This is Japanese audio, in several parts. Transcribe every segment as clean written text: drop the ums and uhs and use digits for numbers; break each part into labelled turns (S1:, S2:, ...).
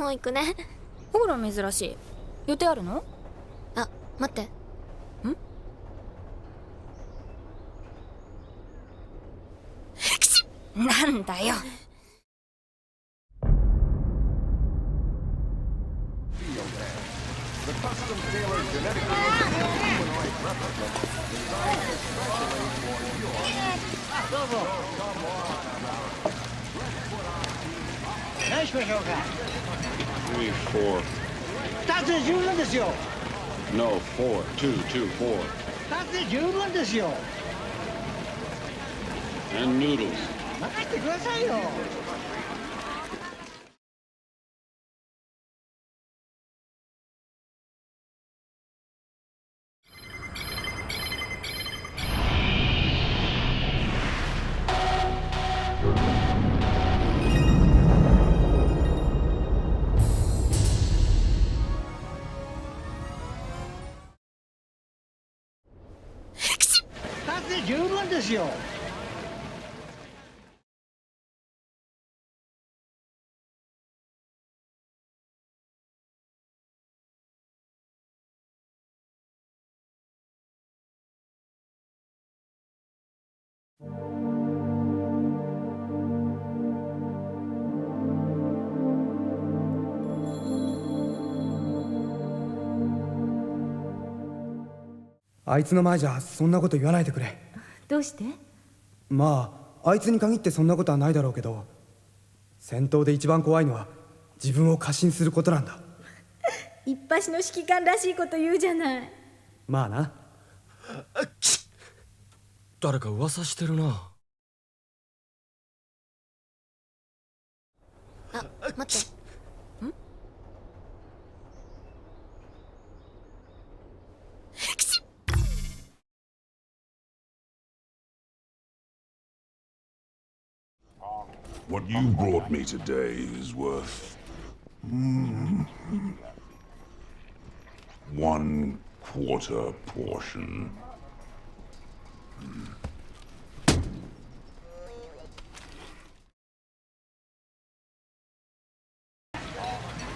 S1: もう行くね。
S2: ほら珍しい。予定あるの？
S1: あ、待って。
S2: なんだよ。
S3: どうぞ。何しましょうか。
S4: 3, 4.
S3: 2つで十分ですよ。
S4: No, 4. 2, 2, 4.
S3: 2つで十分ですよ。
S4: And noodles.
S3: 任せてくださいよ。2つで十分ですよ。
S5: あいつの前じゃそんなこと言わないでくれ。
S6: どうして？
S5: まああいつに限ってそんなことはないだろうけど、戦闘で一番怖いのは自分を過信することなんだ。
S6: 一発の指揮官らしいこと言うじゃない。
S5: まあな。
S7: 誰か噂してるな。
S1: あ、待って。
S8: What you brought me today is worth 1/4 portion.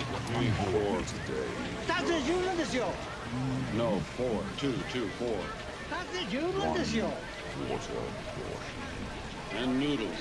S8: What you brought me today.
S3: 2つで十分ですよ。
S4: No, 4. 2, 2, 4.
S3: 2つで十分ですよ。
S8: 1/4 portion.
S4: And noodles.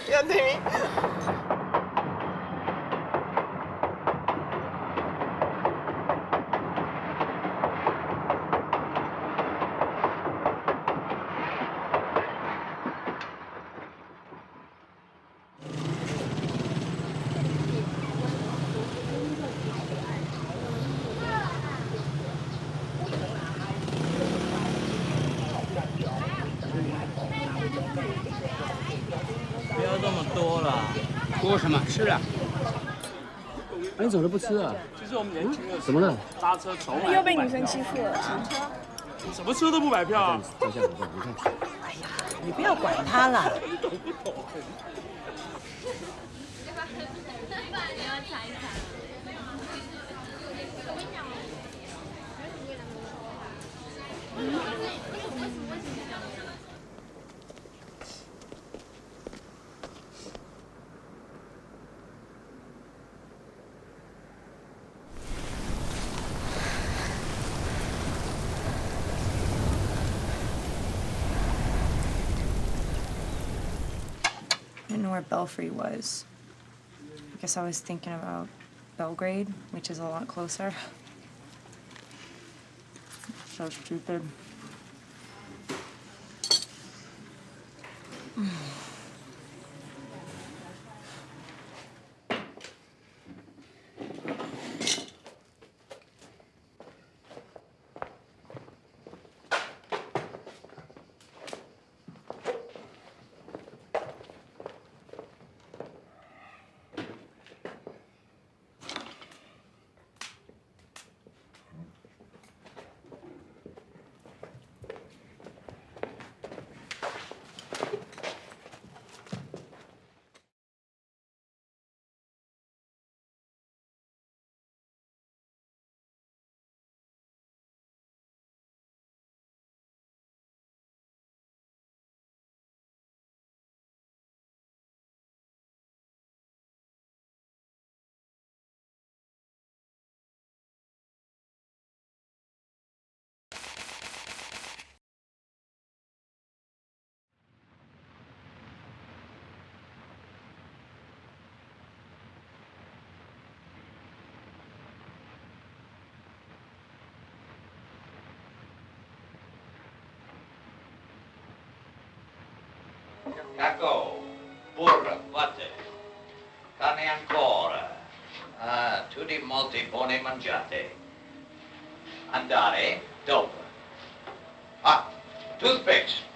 S9: やってみ。
S10: 不要这么多了，多什么？吃啊！哎，你怎么不吃啊？
S11: 其实我们年轻的时候
S10: 怎么了？
S11: 搭车从来
S9: 又被女生欺负了，乘车。
S11: 什么车都不买票啊！
S10: 照相，你看。
S9: 哎呀，你不要管他了。
S11: 懂不懂？
S12: I didn't know where Belfry was. I guess I was thinking about Belgrade, which is a lot closer. So stupid.
S13: Caco, burra, latte, carne ancora, tutti molti buoni mangiate. Andare dopo. Ah, toothpicks.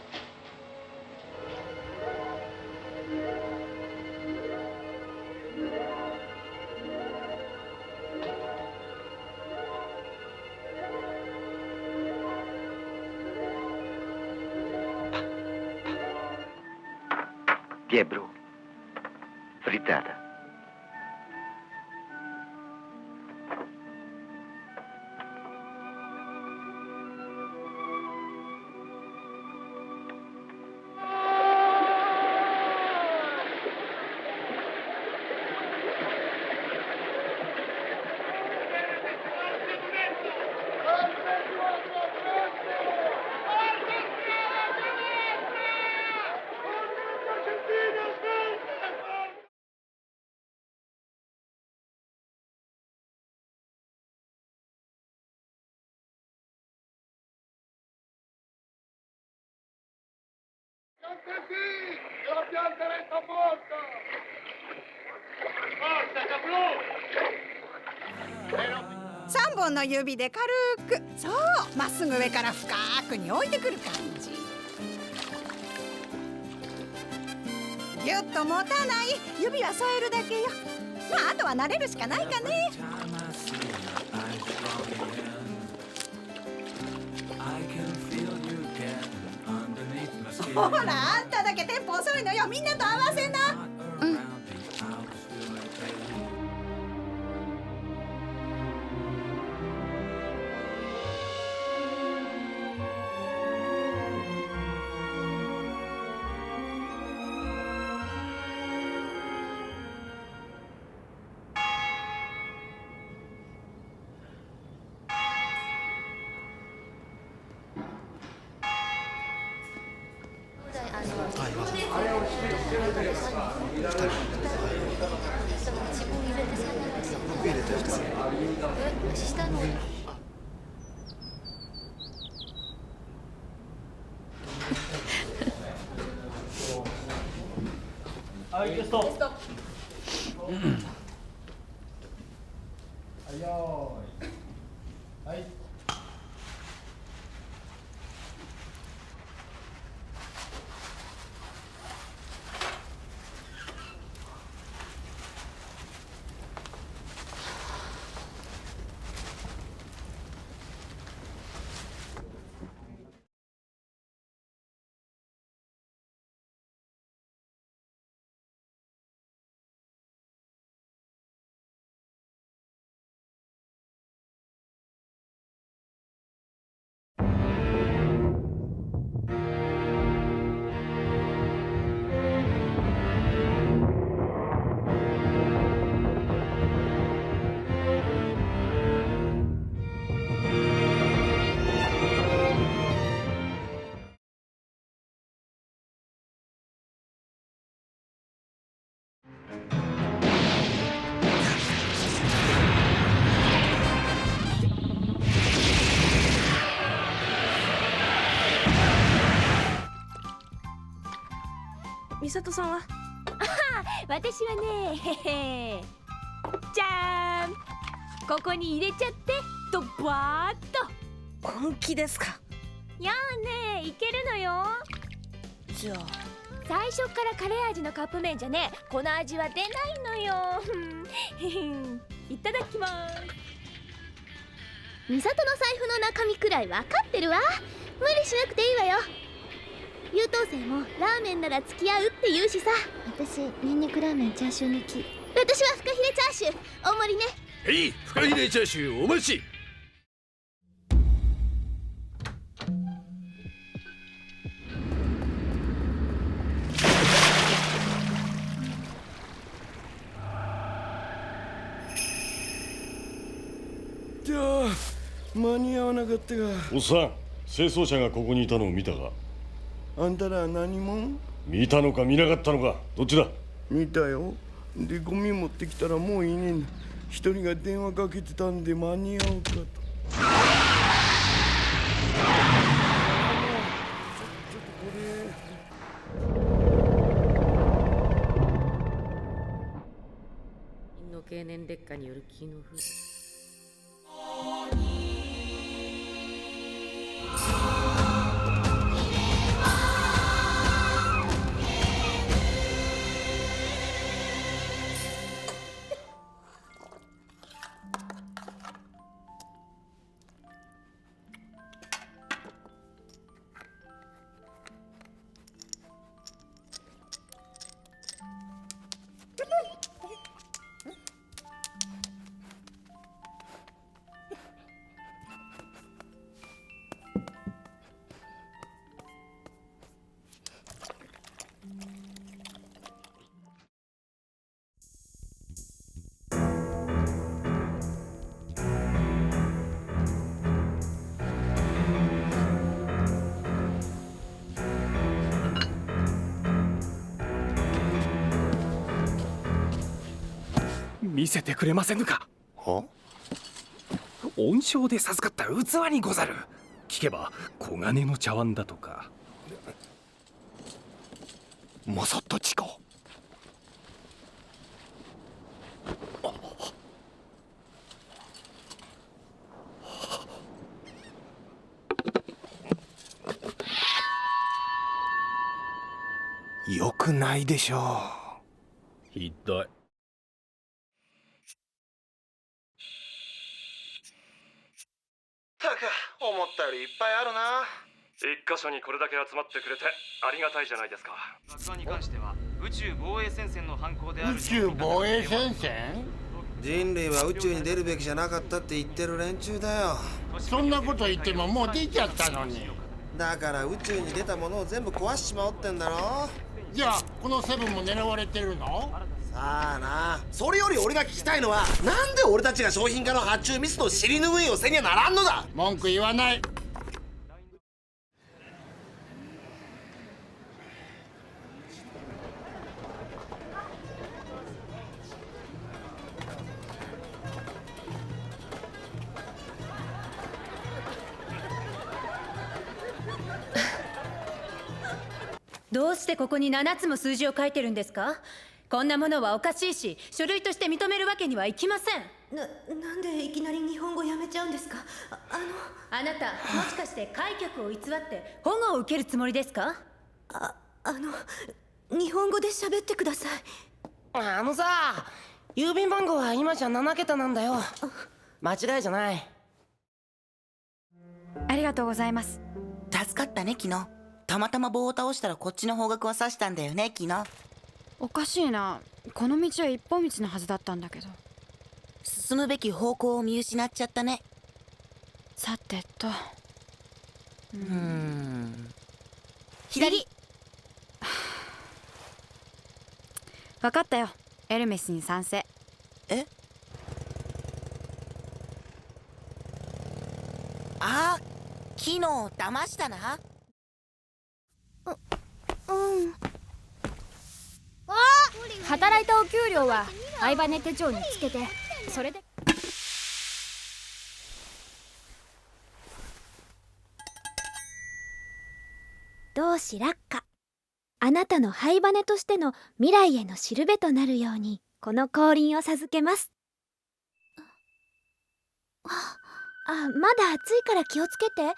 S14: Diebro, frittata.3
S9: 本の指で軽く、そう、まっすぐ上から深くに置いてくる感じ。ぎゅっと持たない、指は添えるだけよ。まああとは慣れるしかないかね。ほら、あんただけテンポ遅いのよ。みんなと合わせな。
S10: はい、ゲスト。はい
S6: 美里さんは？
S15: 私はね、へへ。じゃーん。ここに入れちゃってとバーッと。
S6: 本気ですか？
S15: やあね、いけるのよ。
S6: じゃあ
S15: 最初からカレー味のカップ麺じゃね、この味は出ないのよ。いただきます。
S1: 美里の財布の中身くらい分かってるわ。無理しなくていいわよ。優等生もラーメンなら付き合うって言うしさ。私ニンニクラーメンチャーシュー抜き。私はフカヒレチャーシュー大盛りね。
S7: はいフカヒレチャーシューお待ち。
S8: じゃあ間に合わなかったが。
S4: おっさん、清掃車がここにいたのを見たか？
S8: あんたら何者？
S4: 見たのか見なかったのか、どっちだ？
S8: 見たよ。でゴミ持ってきたらもういねえんだ。一人が電話かけてたんで間に合うかと。
S16: の経年劣化による機能不全。
S7: 見せてくれませぬか？
S8: は？
S7: 恩賞で授かった器にござる。聞けば黄金の茶碗だとか。
S8: まさったちか？よくないでしょう。
S7: ひどい。
S17: たく思ったよりいっぱいあるな。
S18: 一箇所にこれだけ集まってくれてありがたいじゃないですか。
S19: 爆破に関しては宇宙防衛戦線の犯行である。
S17: 宇宙防衛戦線？
S20: 人類は宇宙に出るべきじゃなかったって言ってる連中だよ。
S17: そんなこと言ってももう出ちゃったのに。
S20: だから宇宙に出たものを全部壊しちまおうってんだろ。
S17: じゃあこのセブンも狙われてるの？
S20: さあな。それより俺が聞きたいのは、なんで俺たちが商品化の発注ミスと尻拭いをせにはならんのだ。
S17: 文句言わない。
S21: どうしてここに7つも数字を書いてるんですか？こんなものはおかしいし、書類として認めるわけにはいきません。
S6: なんでいきなり日本語やめちゃうんですか？
S21: あなた、もしかして開脚を偽って保護を受けるつもりですか？
S6: 日本語で喋ってください。
S16: さ、郵便番号は今じゃ7桁なんだよ。間違いじゃない。
S2: ありがとうございます。
S16: 助かったね、昨日。たまたま棒を倒したらこっちの方角は刺したんだよね、昨日。
S2: おかしいな。この道は一本道のはずだったんだけど。
S16: 進むべき方向を見失っちゃったね。
S2: さてと。
S16: 左。
S2: 分かったよ。エルメスに賛成。
S16: え？あ、昨日騙したな。
S2: 働いたお給料は相羽手帳につけて、それで
S1: 同志落下。あなたの灰羽としての未来へのしるべとなるようにこの降臨を授けます。まだ暑いから気をつけて。あれ？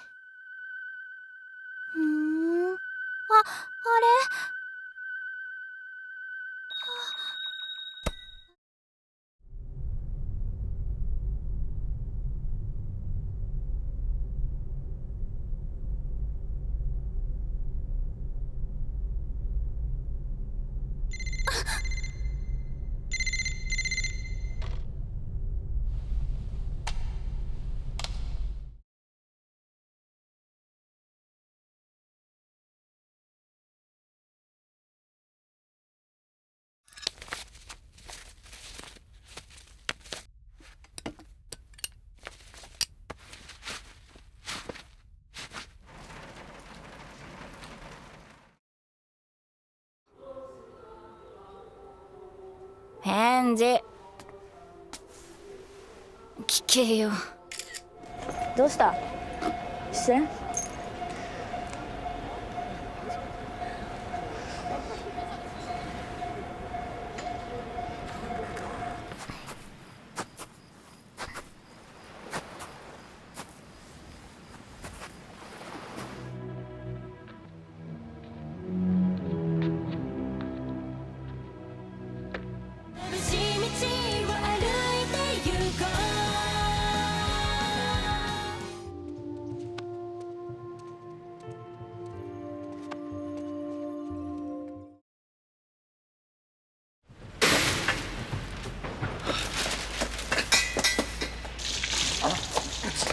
S2: 返事聞けよ。
S5: どうした？失恋？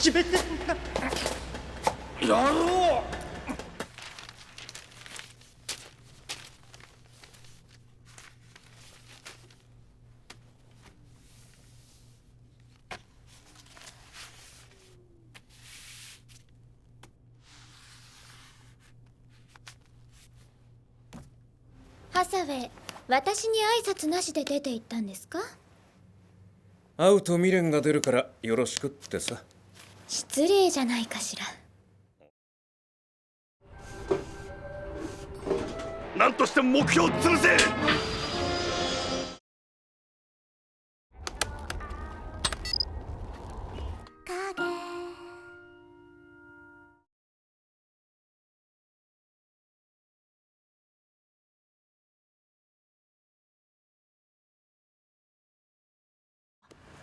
S3: ちめやろう。
S1: ハサウェイ、私に挨拶なしで出て行ったんですか？
S7: 会うと未練が出るからよろしくってさ。
S1: 失礼じゃないかしら。
S18: 何としても目標を潰せ。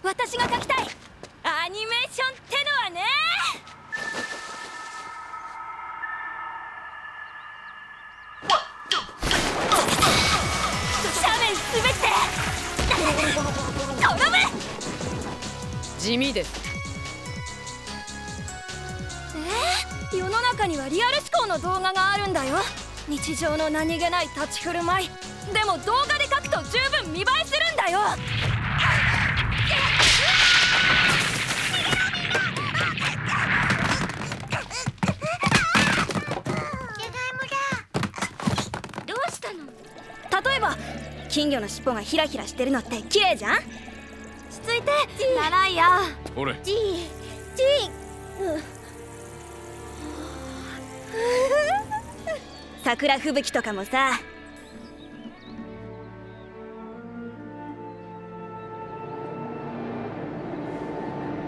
S15: 私が描きたいアニメーションってのはね。斜面滑って頼む。
S21: 地味です。
S15: 世の中にはリアル思考の動画があるんだよ。日常の何気ない立ち振る舞いでも動画で描くと十分見栄えするんだよ。どうしたの？例えば金魚の尻尾がヒラヒラしてるのって綺麗じゃん。落ち着いて習いや。
S18: 俺
S15: 桜吹雪とかもさ。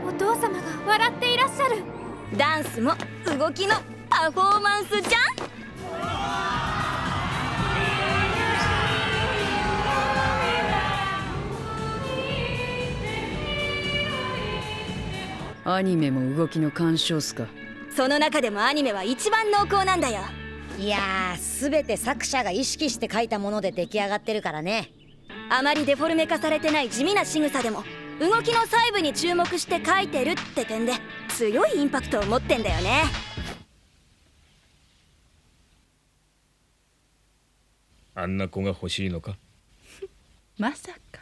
S1: お父様が笑っていらっしゃる。
S15: ダンスも動きのパフォーマンスじゃん。
S21: アニメも動きの鑑賞っすか？
S15: その中でもアニメは一番濃厚なんだよ。
S22: いやー、全て作者が意識して描いたもので出来上がってるからね。
S15: あまりデフォルメ化されてない地味な仕草でも動きの細部に注目して描いてるって点で強いインパクトを持ってんだよね。
S7: あんな子が欲しいのか？
S21: まさか。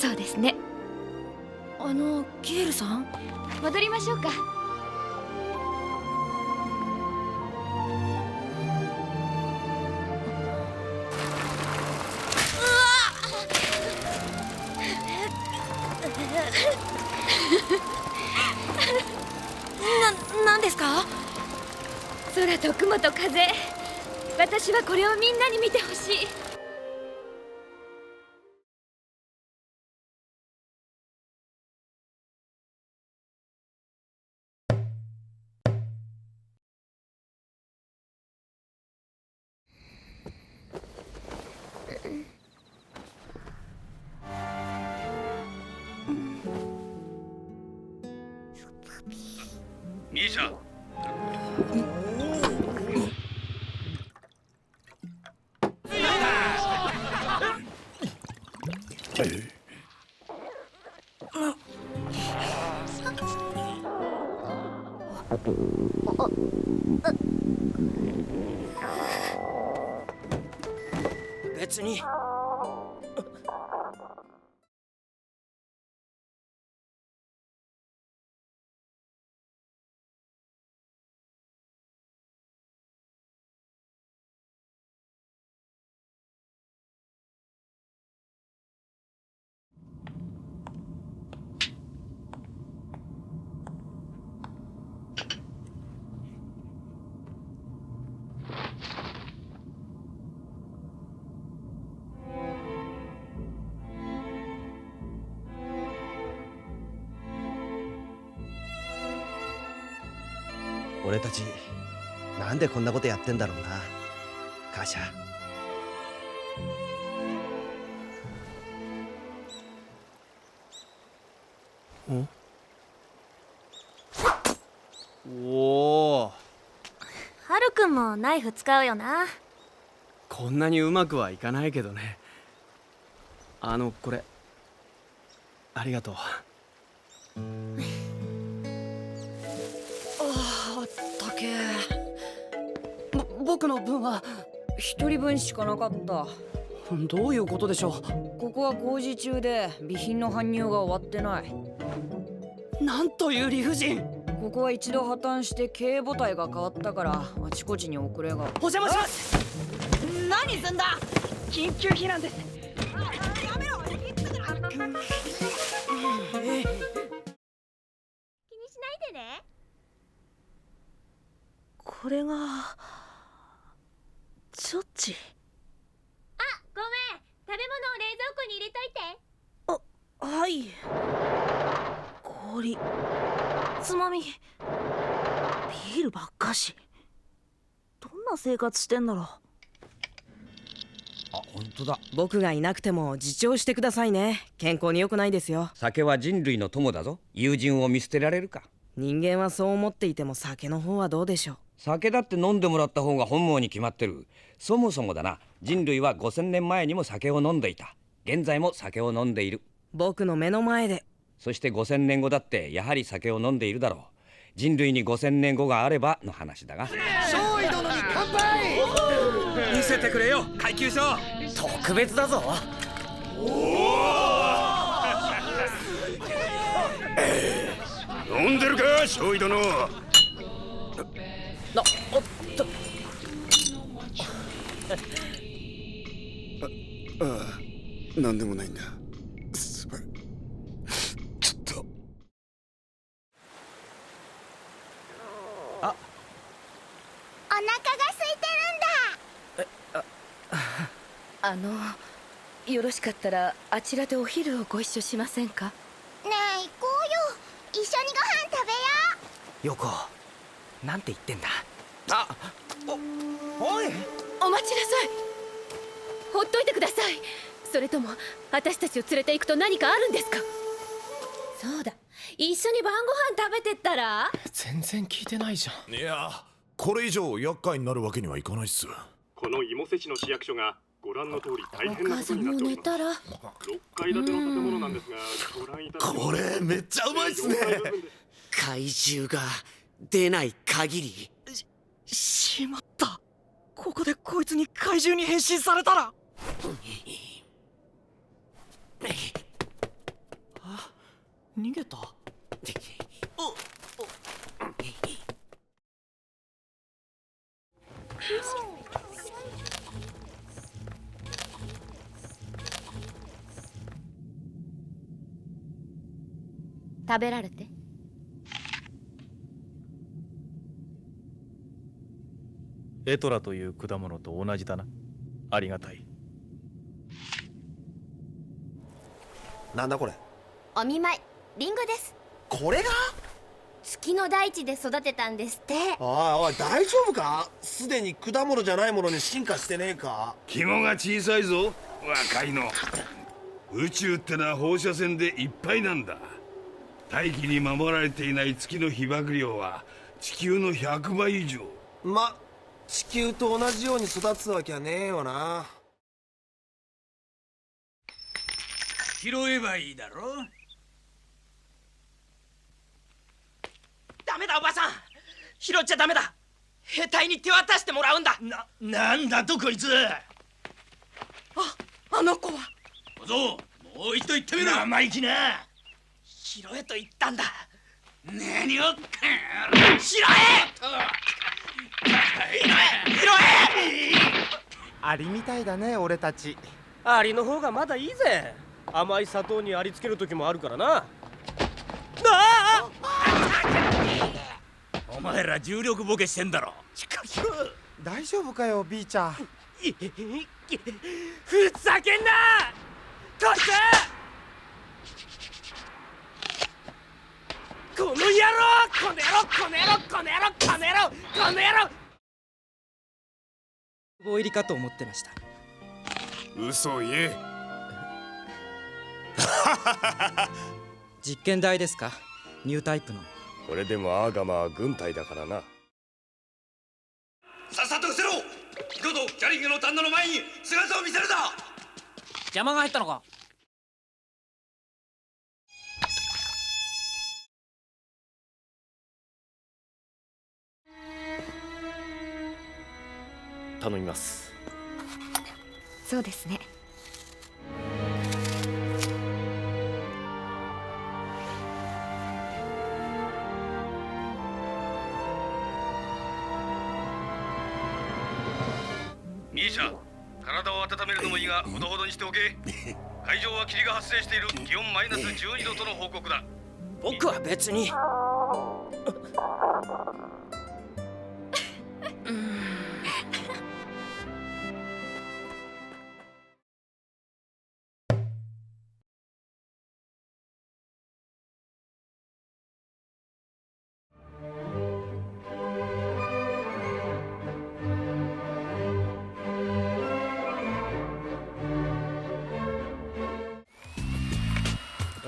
S2: そうですね。
S15: ケールさん、
S2: 戻りましょうか。
S15: なんですか？
S2: 空と雲と風、私はこれをみんなに見てほしい。
S18: ミーシャ、
S16: 別に。
S11: 俺たちなんでこんなことやってんだろうな、カーシャ。
S10: おお、
S15: ハルくんもナイフ使うよな。
S10: こんなにうまくはいかないけどね。これありがとう。
S21: あったけ僕の分は一人分しかなかった。
S10: どういうことでしょう。
S21: ここは工事中で備品の搬入が終わってない。
S10: なんという理不尽。
S21: ここは一度破綻して経営母体が変わったからあちこちに遅れが。
S10: お邪魔します。
S21: 何すんだ。
S10: 緊急避難です。
S21: やめろ。
S1: 気にしないでね。
S6: これがチョッチ。
S1: あ、ごめん、食べ物を冷蔵庫に入れといて。
S6: はい。氷、つまみ、ビールばっかし。どんな生活してんだろう。
S12: あ、本当だ。
S16: 僕がいなくても自重してくださいね。健康に良くないですよ。
S12: 酒は人類の友だぞ。友人を見捨てられるか。
S16: 人間はそう思っていても酒の方はどうでしょう。
S12: 酒だって飲んでもらった方が本望に決まってる。そもそもだな、人類は5000年前にも酒を飲んでいた。現在も酒を飲んでいる。
S16: 僕の目の前で。
S12: そして5000年後だってやはり酒を飲んでいるだろう。人類に5000年後があればの話だが。
S20: 少尉殿に乾杯。
S7: 見せてくれよ、階級章。
S16: 特別だぞ。
S4: 飲んでるか、少尉殿。
S16: おっと。
S8: ああ、なんでもないんだ。ちょっと。
S1: お腹が空いてるんだ。
S21: よろしかったらあちらでお昼をご一緒しませんか。
S1: ねえ、行こうよ。一緒にご飯食べよう。
S16: ヨコ、なんて言ってんだ。
S21: おい、お待ちなさい。ほっといてください。それとも私たちを連れて行くと何かあるんですか。そうだ、一緒に晩ご飯食べてったら。
S7: 全然聞いてないじゃん。
S23: いや、これ以上厄介になるわけにはいかないっす。
S18: この芋瀬市の市役所がご覧の通り大変なことになっております。6階建ての建物なんですが、ご覧いただきます。
S20: これめっちゃうまいっすね。怪獣が出ない限り。
S10: しまった。ここでこいつに怪獣に変身されたら。
S3: 逃げた。
S21: 食べられて。
S9: エトラという果物と同じだな。ありがたい。
S20: なんだこれ。
S21: お見舞い、リンゴです。
S20: これが
S21: 月の大地で育てたんですって。
S20: おい大丈夫か。すでに果物じゃないものに進化してねえか。
S4: 肝が小さいぞ若いの。宇宙ってのは放射線でいっぱいなんだ。大気に守られていない月の被曝量は地球の100倍以上。
S20: 地球と同じように育つわけはねえよな。
S12: 拾えばいいだろ。
S16: ダメだおばさん、拾っちゃダメだ。兵隊に手渡してもらうんだ。
S3: なんだとこいつ。
S16: あの子は。
S3: 小僧、もう一度言ってみろ。生意気な。
S16: 拾えと言ったんだ。
S3: 何を。
S16: 拾え
S3: アリみたいだね俺たち。
S13: アリの方がまだいいぜ。甘い砂糖にありつける時もあるからな。
S3: お前ら重力ボケしてんだろ。大丈夫かよビーチャー。
S16: ふざけんなこいつ。この野郎、この野郎、この野郎、この野郎、この野郎、この野郎。
S14: 棒入りかと思ってました。
S4: 嘘を言え。
S14: 実験台ですか。ニュータイプの。
S24: これでもアーガマは軍隊だからな。
S12: さっさと伏せろ。二度とギャリングの旦那の前に姿を見せるな。
S16: 邪魔が入ったのか。
S9: 頼みます。
S2: そうですね。
S12: ミーシャ、体を温めるのもいいがほどほどにしておけ。海上は霧が発生している。気温マイナス12度との報告だ。
S16: 僕は別に。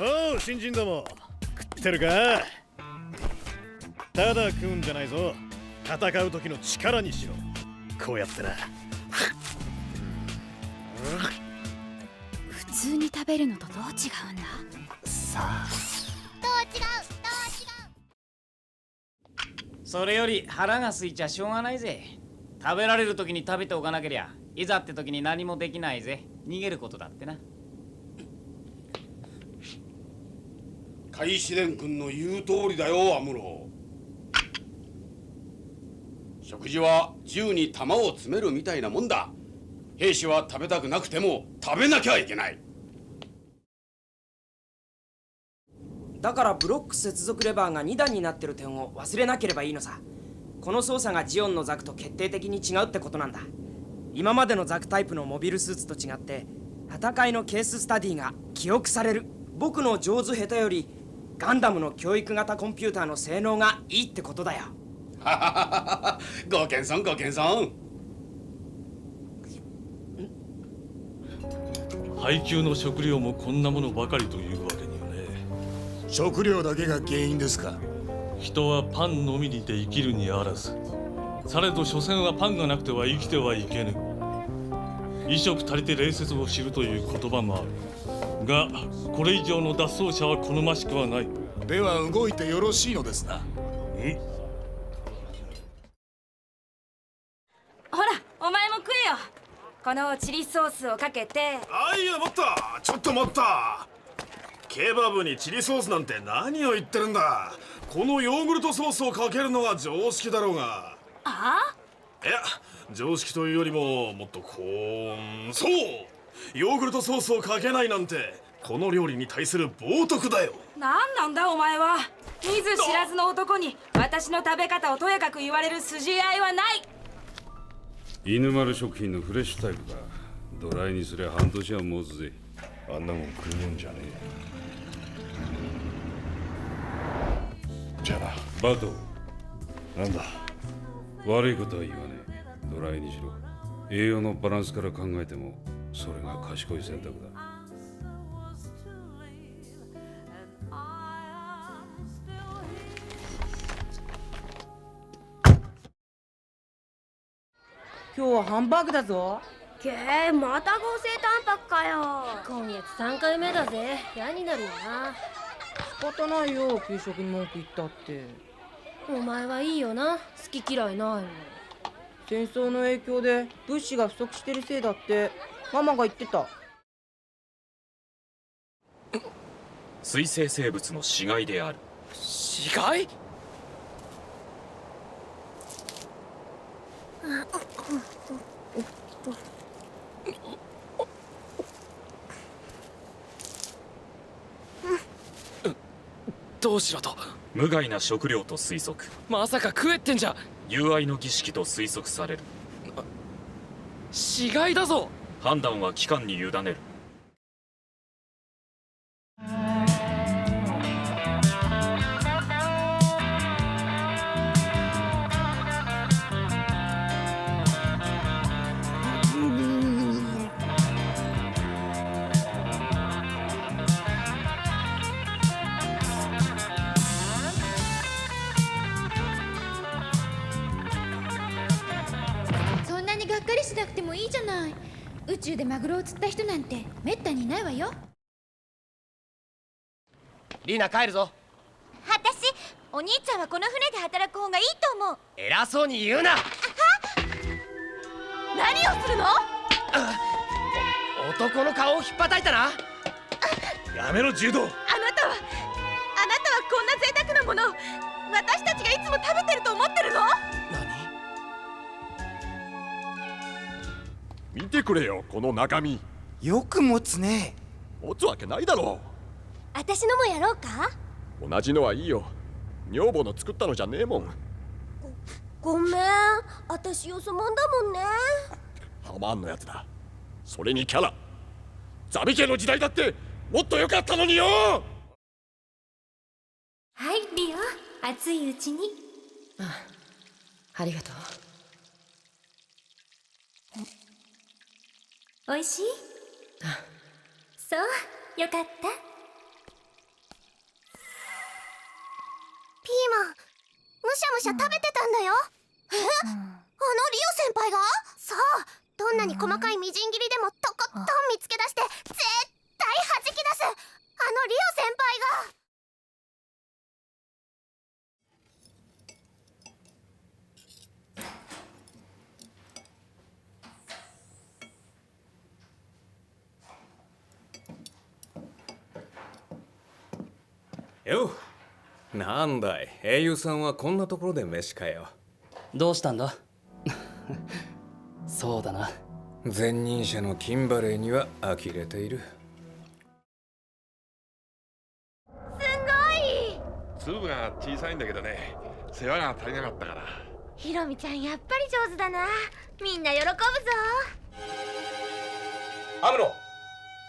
S9: おう新人ども、食ってるか。ただ食うんじゃないぞ。戦う時の力にしろ。こうやってな。
S2: 普通に食べるのとどう違うんだ。
S9: さあ
S1: どう違う。
S19: それより腹が空いちゃしょうがないぜ。食べられる時に食べておかなけりゃいざって時に何もできないぜ。逃げることだってな。
S4: 海試練君の言う通りだよアムロ。食事は銃に弾を詰めるみたいなもんだ。兵士は食べたくなくても食べなきゃいけない。
S14: だからブロック接続レバーが2段になってる点を忘れなければいいのさ。この操作がジオンのザクと決定的に違うってことなんだ。今までのザクタイプのモビルスーツと違って戦いのケーススタディが記憶される。僕の上手下手よりガンダムの教育型コンピューターの性能がいいってことだよ。
S4: ご謙遜ご謙遜。
S25: 配給の食料もこんなものばかりというわけにはね。
S23: 食料だけが原因ですか。
S25: 人はパンのみにて生きるにあらず、されど所詮はパンがなくては生きてはいけぬ。衣食足りて礼節を知るという言葉もあるが、これ以上の脱走者は好ましくはない。
S23: では動いてよろしいのですな。
S15: ほらお前も食えよ。このチリソースをかけて。
S23: あいや、待った。ちょっと待った。
S9: ケバブにチリソースなんて何を言ってるんだ。このヨーグルトソースをかけるのが常識だろうが。
S15: あ
S9: いや、常識というよりももっとそう、ヨーグルトソースをかけないなんてこの料理に対する冒涜だよ。
S5: なんなんだお前は。見ず知らずの男に私の食べ方をとやかく言われる筋合いはない。
S6: 犬丸食品のフレッシュタイプだ。ドライにすりゃ半年は持つぜ。あんなもん食うもんじゃねえ。じゃあな。バト、なんだ、悪いことは言わねえ。ドライにしろ。栄養のバランスから考えてもそれが賢い選択だ。
S5: 今日はハンバーグだぞ。
S21: けー、また合成タンパクかよ。今月3回目だぜ。嫌になるよな。
S5: 仕方ないよ、給食に文句言ったって。
S21: お前はいいよな、好き嫌いないの。
S5: 戦争の影響で物資が不足してるせいだってママが言ってた。
S11: 水生生物の死骸である。
S7: 死骸？どうしろと？
S11: 無害な食料と推測。
S7: まさか食えってんじゃ。
S11: 友愛の儀式と推測される。
S7: 死骸だぞ。
S11: 判断は機関に委ねる。
S1: そんなにがっかりしなくてもいいじゃない。宇宙でマグロを釣った人なんてめったにいないわよ。
S13: リーナ、帰るぞ。
S1: 私、お兄ちゃんはこの船で働く方がいいと思う。
S13: 偉そうに言うな。
S1: 何をするの？
S13: 男の顔をひっぱたいたな。
S6: やめろ、柔道。
S1: あなたはこんな贅沢なものを私たちがいつも食べてると思ってるの？
S23: 見てくれよ、この中身。
S3: よく持つね。
S23: 持つわけないだろ
S1: 私のもやろうか？
S23: う。同じのはいいよ。女房の作ったのじゃねえもん。
S1: ごめん、私よそもんだもんね。
S23: ハマーンのやつだ。それにキャラ。ザビ家の時代だってもっと良かったのによ。
S21: はい、リオ、熱いうちに。
S16: ありがとう。
S21: おいしい？そう、よかった。
S1: ピーマン、むしゃむしゃ食べてたんだよ。あのリオ先輩が？そう、どんなに細かいみじん切りでもとことん見つけ出して絶対弾き出す、あのリオ先輩が。
S7: よう。なんだい、英雄さんはこんなところで飯かよ。
S10: どうしたんだ？そうだな。
S7: 前任者のキンバレーには呆れている。
S17: 粒が小さいんだけどね、世話が足りなかったから。
S1: ひろみちゃんやっぱり上手だな。みんな喜ぶぞ。
S13: アムロ、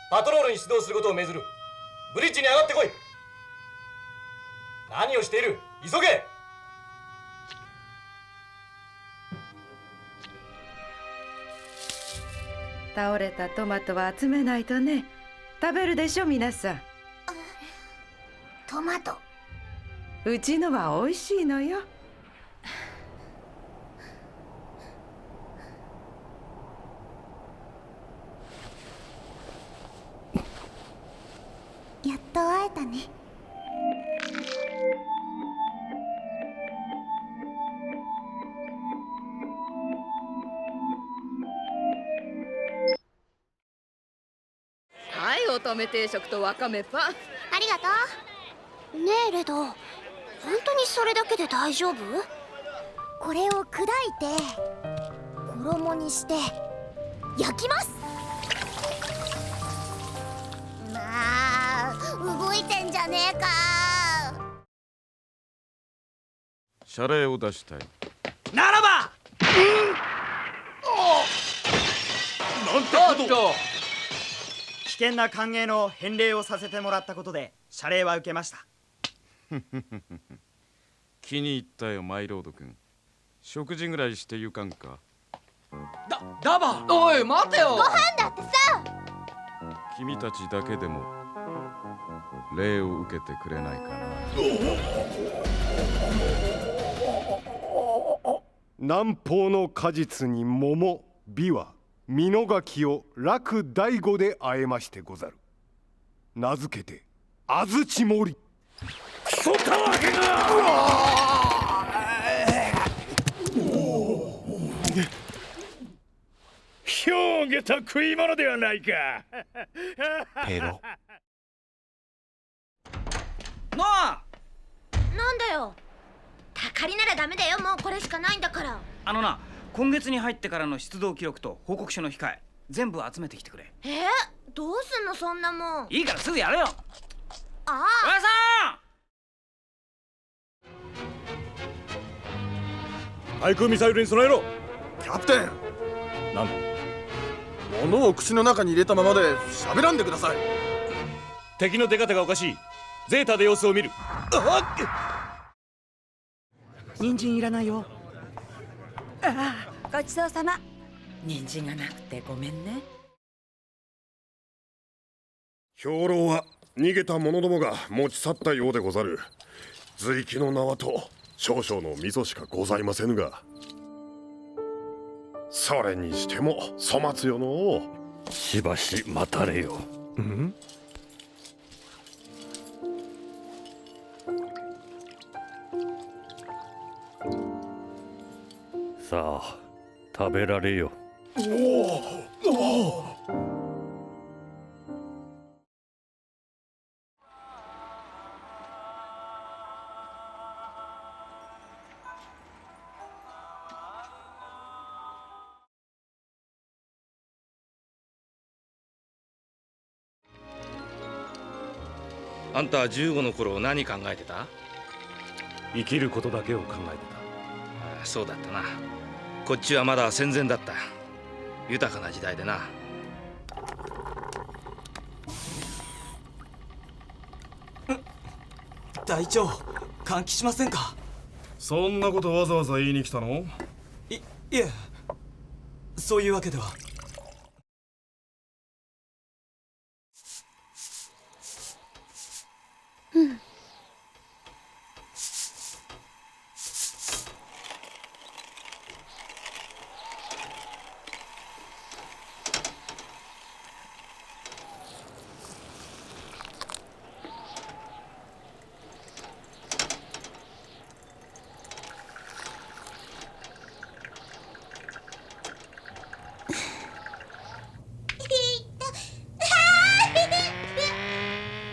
S13: パトロールに出動することを命ずる。ブリッジに上がってこい。何をしている？急げ。
S22: 倒れたトマトは集めないとね。食べるでしょ皆さん。
S1: トマト、
S22: うちのは美味しいのよ。
S1: やっと会えたね。
S26: はい、
S21: 外目定食とわかめパン。
S1: ありがとう。ねえレド、本当にそれだけで大丈夫？これを砕いて衣にして焼きます。まあ動いてんじゃねえか。
S6: 謝礼を出したい。
S14: ならば、
S3: なんてこと。
S14: 危険な歓迎の返礼をさせてもらったことで謝礼は受けました。
S6: 気に入ったよマイロード君。食事ぐらいしてゆかんか。
S14: ダバ、
S13: おい待てよ。
S1: ご飯だってさ。
S6: 君たちだけでも礼を受けてくれないかな。
S9: 南方の果実に桃、ビワ、美濃柿を楽大語であえましてござる。名付けて安土森。
S3: クソたわけが。
S9: 表現と食い物ではないか。
S3: ペロ。
S14: なあ、
S1: なんだよ。たかりならダメだよ。もうこれしかないんだから。
S14: な、今月に入ってからの出動記録と報告書の控え全部集めてきてくれ。
S1: どうすんのそんなもん。
S14: いいからすぐやれよ。
S1: あ
S14: おやさ
S23: ん、対空ミサイルに備えろ。キャプテン。
S3: なん
S23: 物を口の中に入れたままで喋らんでください。
S3: 敵の出方がおかしい。ゼータで様子を見る。
S14: 人参いらないよ。
S5: ごちそうさま。人参がなくてごめんね。
S23: 兵糧は逃げた者どもが持ち去ったようでござる。随気の縄と少々の味噌しかございませぬが、それにしても粗末よのう。
S3: しばし待たれよ。さあ食べられよ。
S11: あんたは15の頃何考えてた？
S3: 生きることだけを考えて
S11: た。そうだったな。こっちはまだ戦前だった。豊かな時代でな。
S14: 隊長、換気しませんか？
S23: そんなことわざわざ言いに来たの？
S14: いえ、そういうわけでは。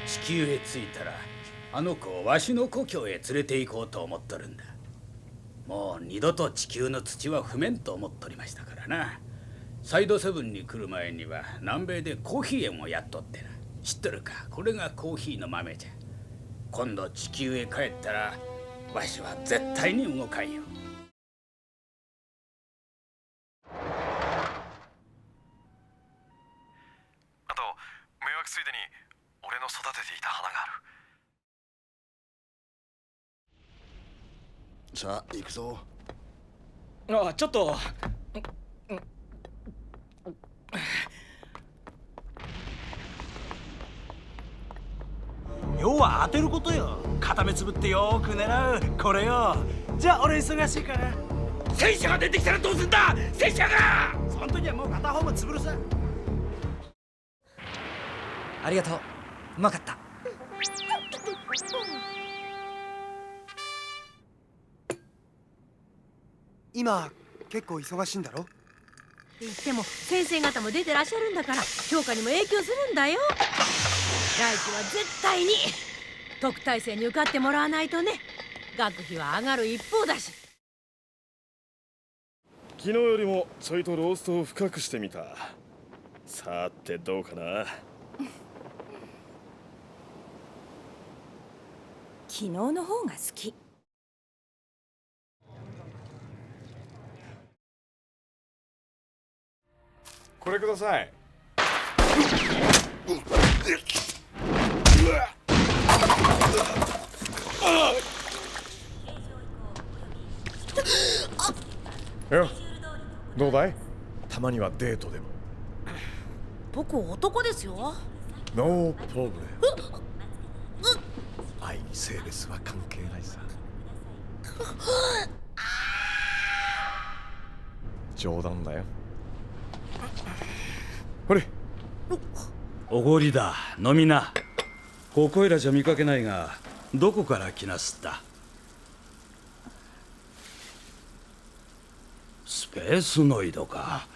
S8: 地球へ着いたらあの子をわしの故郷へ連れて行こうと思っとるんだ。もう二度と地球の土は踏めんと思っとりましたからな。サイドセブンに来る前には南米でコーヒー園をやっとってな。知っとるか？これがコーヒーの豆じゃ。今度地球へ帰ったらわしは絶対に動かんよ。
S23: あと迷惑ついでに俺の育てていた花がある。さあ行くぞ。
S14: ちょっと。
S3: 要は当てることよ。片目つぶってよく狙うこれよ。じゃあ俺忙しいから戦車が出てきたらどうすんだ。戦車がその時はもう片方も潰るさ。
S14: ありがとう。うまかった。
S12: 今結構忙しいんだろ？
S2: 言っても先生方も出てらっしゃるんだから評価にも影響するんだよ。来期は絶対に特待生に受かってもらわないとね。学費は上がる一方だし。
S23: 昨日よりもちょいとローストを深くしてみた。さてどうかな。
S5: 昨日の方が好き。
S23: これください。よ、どうだい？たまにはデートでも。
S2: 僕男ですよ。
S23: ノープロブレム。愛に性別は関係ないさ。冗談だよ。ほれ。
S8: おごりだ、飲みな。ここいらじゃ見かけないが、どこから来なすった？スペースノイドか。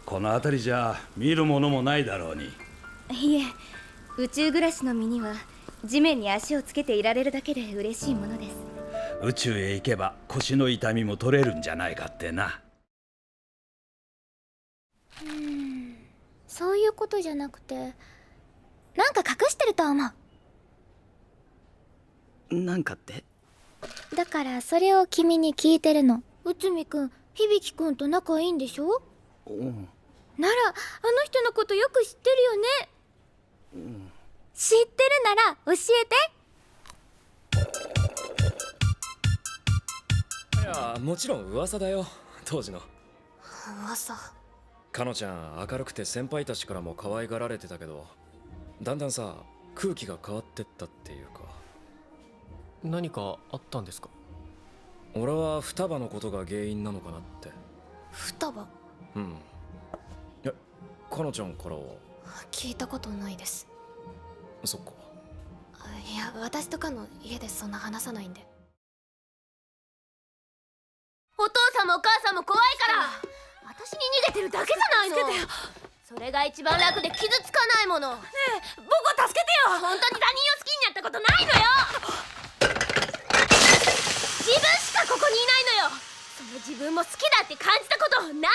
S8: この辺りじゃ見るものもないだろうに。
S12: いえ、宇宙暮らしの身には地面に足をつけていられるだけで嬉しいものです。
S8: 宇宙へ行けば腰の痛みも取れるんじゃないかってな。
S1: そういうことじゃなくて、なんか隠してると思う。
S10: なんかって？
S1: だからそれを君に聞いてるの。内海くん、響くんと仲いいんでしょ？ならあの人のことよく知ってるよね。知ってるなら教えて。
S7: いや、もちろん噂だよ、当時の。
S1: 噂。
S7: かのちゃん明るくて先輩たちからも可愛がられてたけど、だんだんさ空気が変わってったっていうか。何かあったんですか？俺は双葉のことが原因なのかなって。
S1: 双葉？
S7: うん。え、かのちゃんからは？
S18: 聞いたことないです。
S7: そっか。
S18: いや、私とかの家でそんな話さないんで。
S1: お父さんもお母さんも怖いから私に逃げてるだけじゃないの。助けてよ。それが一番楽で傷つかないもの。ねえ、僕を助けてよ。本当に他人を好きになったことないのよ。自分しかここにいないのよ。その自分も好きだって感じたことないのよ。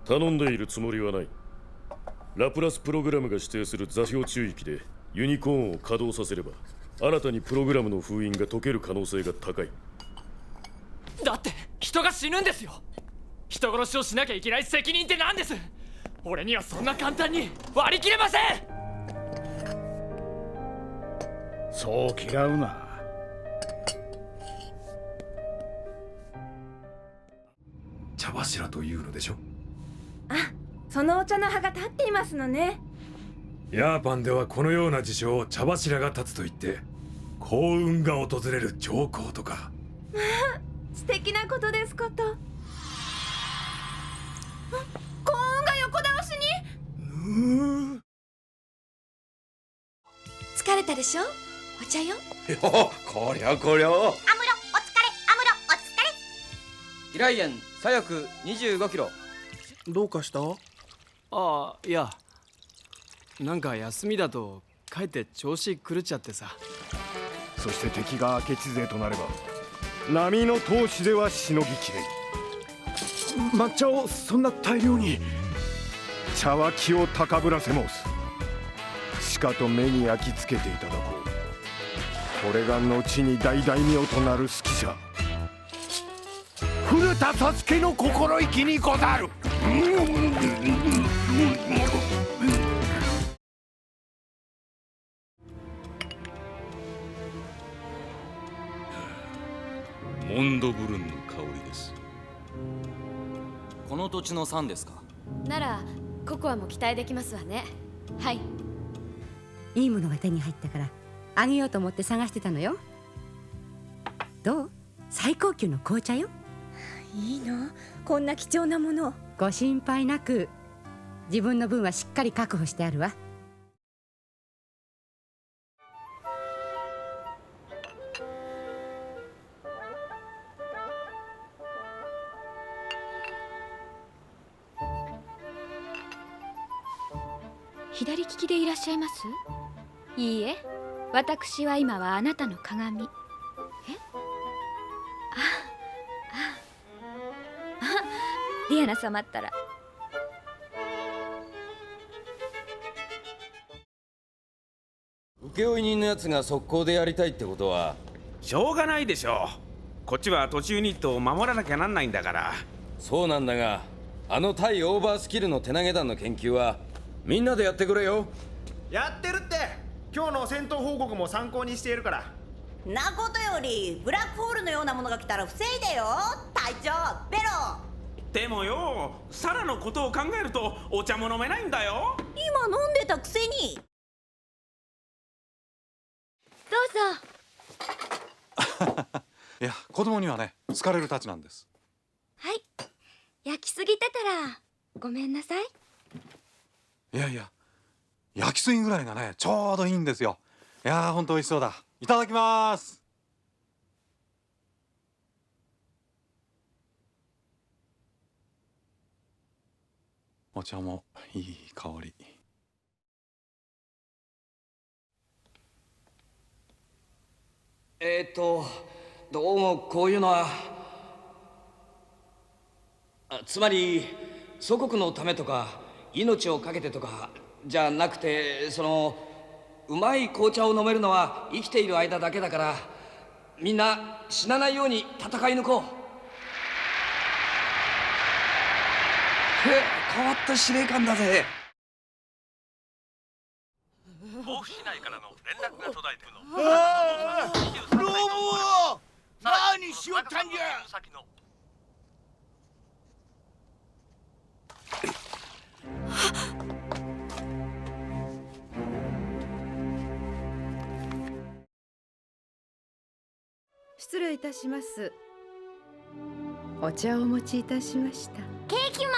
S23: 頼んでいるつもりはない。ラプラスプログラムが指定する座標中域でユニコーンを稼働させれば新たにプログラムの封印が解ける可能性が高い。
S7: だって人が死ぬんですよ。人殺しをしなきゃいけない責任って何です？俺にはそんな簡単に割り切れません。
S3: そう嫌うな。
S20: 茶柱というのでしょ。
S5: そのお茶の葉が立っていますのね。
S20: ヤーパンではこのような事象を茶柱が立つと言って幸運が訪れる兆候とか。
S5: 素敵なことですこと。幸運が横倒しに。
S18: 疲れたでしょ？お茶よ。
S11: こりゃこりゃ。
S18: アムロ、お疲れ、アムロ、お疲れ。
S14: イライエン、左翼25キロ。
S10: どうかした？ああ、いや、なんか休みだとかえって調子狂っちゃってさ。
S9: そして敵が明智勢となれば波の闘志ではしのぎきれん。抹茶をそんな大量に。茶は気を高ぶらせ申す。しかと目に焼き付けていただこう。これが後に大大名となる好きじゃ。古田佐助の心意気にござる。
S6: モンドブルンの香りです。
S24: この土地の産ですか？
S21: ならココアも期待できますわね。はい。
S26: いいものが手に入ったからあげようと思って探してたのよ。
S4: どう？最高級の紅茶よ。
S21: いいの？こんな貴重なもの。
S4: ご心配なく。自分の分はしっかり確保してあるわ。
S12: 左利きでいらっしゃいます？いいえ、私は今はあなたの鏡。ディアナ様ったら。
S15: 請負人のやつが速攻でやりたいってことは
S16: しょうがないでしょう。こっちは途中ユニットを守らなきゃなんないんだから。
S15: そうなんだが、あの対オーバースキルの手投げ弾の研究はみんなでやってくれよ。
S9: やってるって。今日の戦闘報告も参考にしているから。
S19: なことよりブラックホールのようなものが来たら防いでよ隊長。ベロ
S16: でもよ、サラのことを考えるとお茶も飲めないんだよ。
S19: 今飲んでたくせに。
S12: どうぞ。
S25: いや、子供にはね、好かれるたちなんです。
S12: はい。焼きすぎてたらごめんなさい。
S25: いやいや、焼きすぎぐらいがね、ちょうどいいんですよ。いやー、ほんと美味しそうだ。いただきます。お茶もいい香り。
S14: どうもこういうのはつまり祖国のためとか命を懸けてとかじゃなくて、うまい紅茶を飲めるのは生きている間だけだから、みんな死なないように戦い抜こう。変わった司令官だぜ。
S3: 防府市内からの連絡が途絶えてるの。
S26: ロボ何しよったんじゃ。
S22: 失礼いたします。お茶をお持ちいたしました。
S27: ケーキも。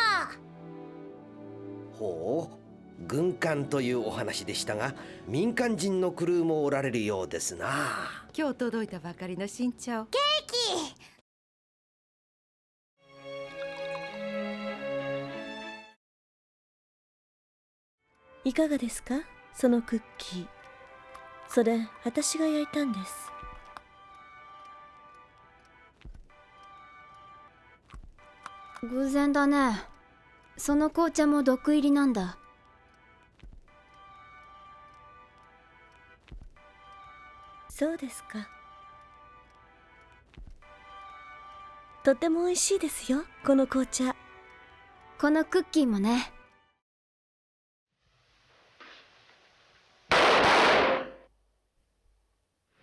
S28: ほう、軍艦というお話でしたが、民間人のクルーもおられるようですな。
S22: 今日届いたばかりの新茶を。
S27: ケー
S29: キ。いかがですか、そのクッキー。それ私が焼いたんです。
S12: 偶然だね。その紅茶も毒入りなんだ。
S29: そうですか。とても美味しいですよ、この紅茶。
S12: このクッキーもね。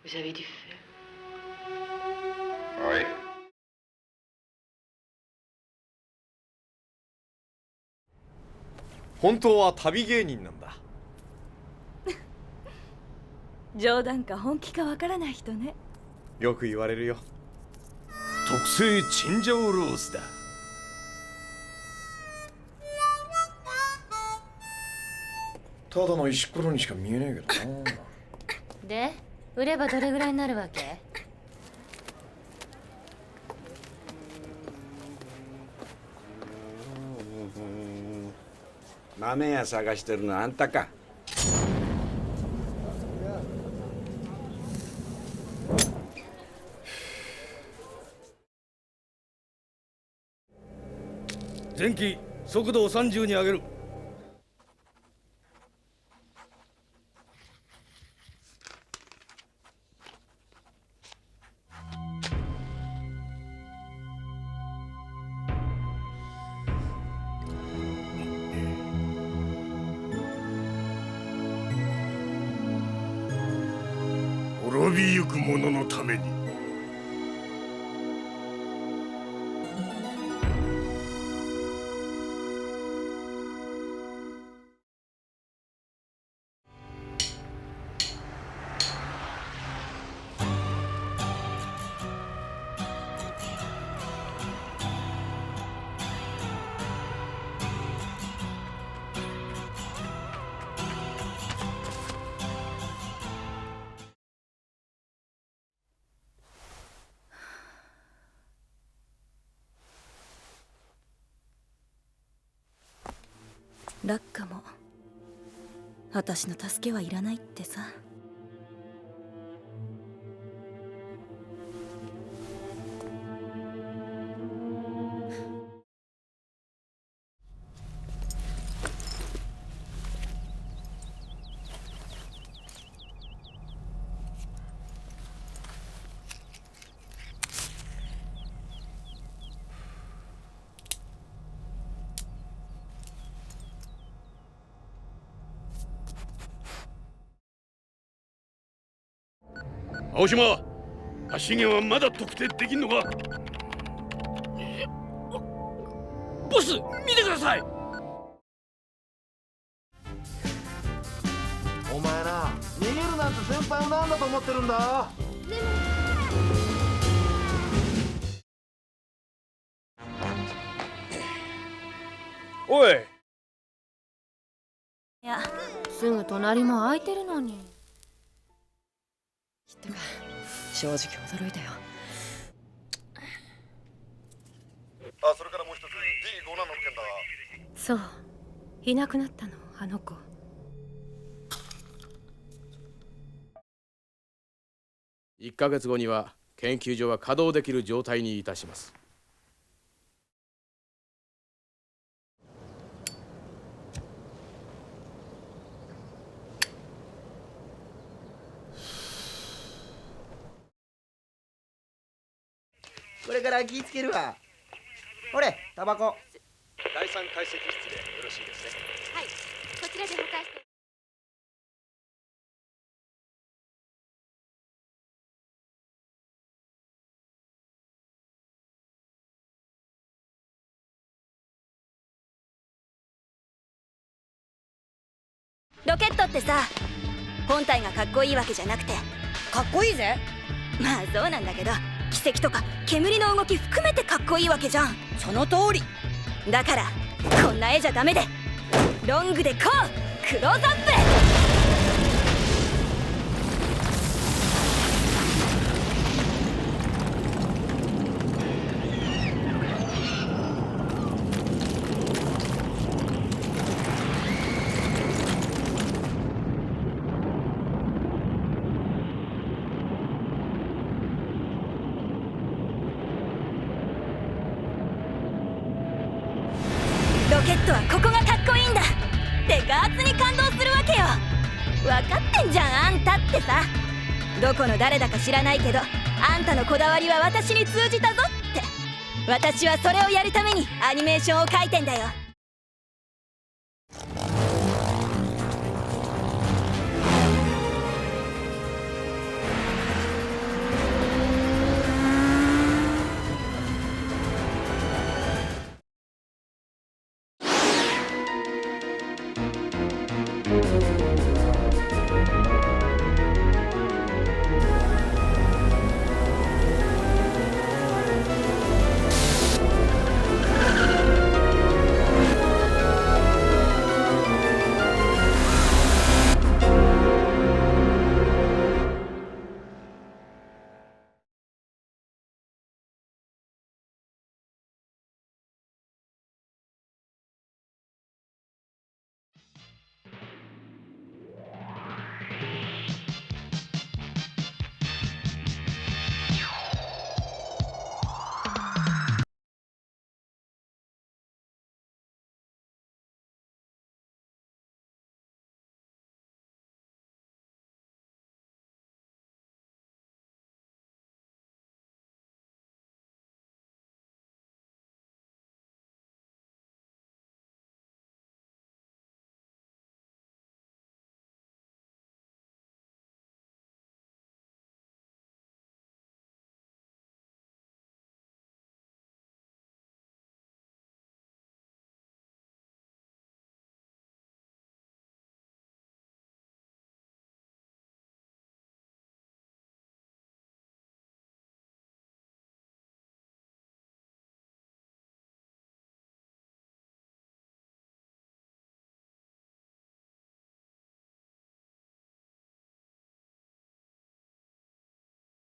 S30: Vous avez du feu?
S17: Oui.
S9: 本当は旅芸人なんだ。
S5: 冗談か本気かわからない人ね。
S9: よく言われるよ。
S20: 特製チンジャオロースだ。
S31: ただの石ころにしか見えないけどな。
S21: で、売ればどれぐらいになるわけ？
S32: 豆屋探してるのあんたか。
S11: 前期速度を30に上げる。
S20: 滅びゆく者のために。
S29: ラッカも私の助けはいらないってさ。
S26: 青島、足毛はまだ特定できんのか？ボス、見てください。
S1: お前な、逃げるなんて先輩を何だと思ってるんだ？
S26: おい。
S21: いや、すぐ隣も空いてるのに。
S2: 正直驚いたよ。
S31: あ、それからもう一つ D57 の件だ。
S21: そう、いなくなったの、あの子。
S6: 1ヶ月後には研究所は稼働できる状態にいたします。
S14: これから気ぃつけるわ。ほれ、タバコ。
S6: 第三解析室でよろしいですね。
S21: はい、こちらで迎えして。
S12: ロケットってさ、本体がかっこいいわけじゃなくて、かっこいいぜ。まあそうなんだけど、奇跡とか煙の動き含めてかっこいいわけじゃん。その通り。だからこんな絵じゃダメで、ロングでこうクローズアップ。ロケットはここがかっこいいんだってガーツに感動するわけよ。分かってんじゃん、あんたってさ。どこの誰だか知らないけど、あんたのこだわりは私に通じたぞって。私はそれをやるためにアニメーションを描いてんだよ。